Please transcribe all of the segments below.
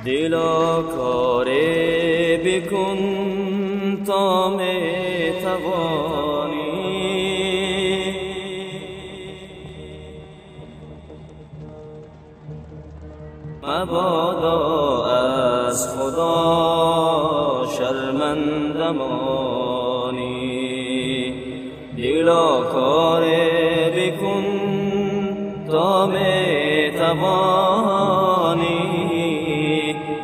دلا کاری بکن تا می توانی، مبادا از خدا شرمنده مانی. دلا کاری بکن تا می توانی،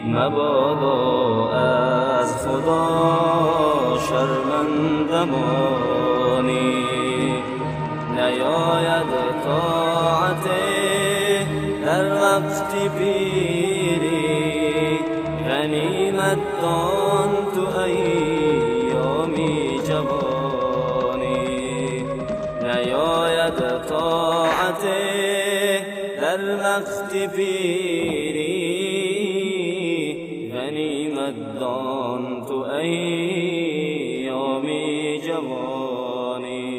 مبادا از خدا شرمنده مانی. نیاید طاعت در وقت پیری، غنیمت دان تو ایامی جوانی. نیاید طاعت در وقت پیری، غنیمت دان تو ایامی جوانی.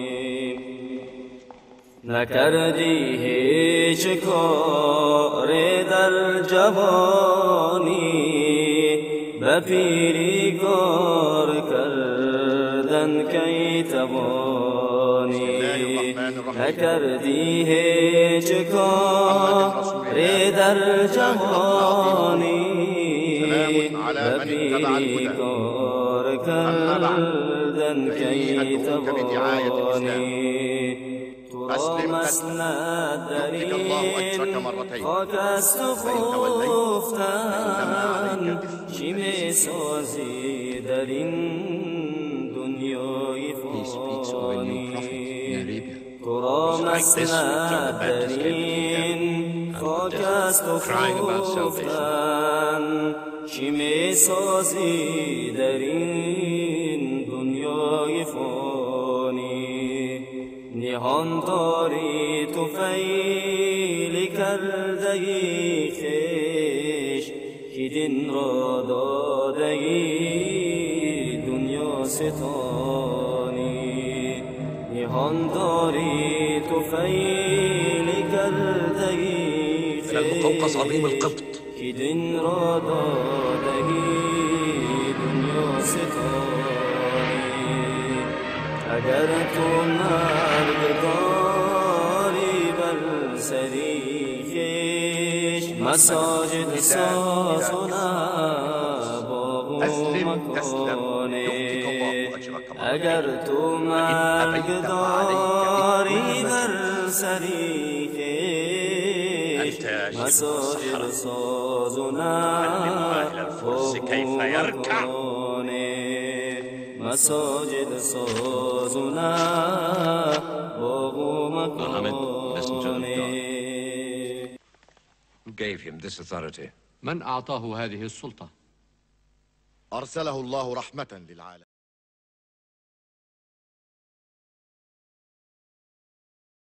نکردی هیچ کار در جوانی، به پیری کار کردن کی توانی. نکردی هیچ کار در جوانی، به پیری کار کردن کی توانی. أسلم مسند الله أجرك مرتين خاک است و خفتن، چی می سازی در این دنیای فانی. تو را مسند در این خاک است و خفتن، چی می سازی در این دنیای فانی. نهان داری تو فیل کرده ای خویش، که دین را داده ای دنیا ستانی. نهان داری تو فیل کرده ای خویش، که دین را داده ای دنیا ستانی. اگر تو مرگ داری بر سری خویش، مساجد ساز و باغ و مکانه. اگر تو مرگ داری بر سری خویش، مساجد ساز و باغ و مکانه. مساجد سازونا باغ و مکانه. Gave him this authority. من أعطاه هذه السلطة؟ أرسله الله رحمة للعالم.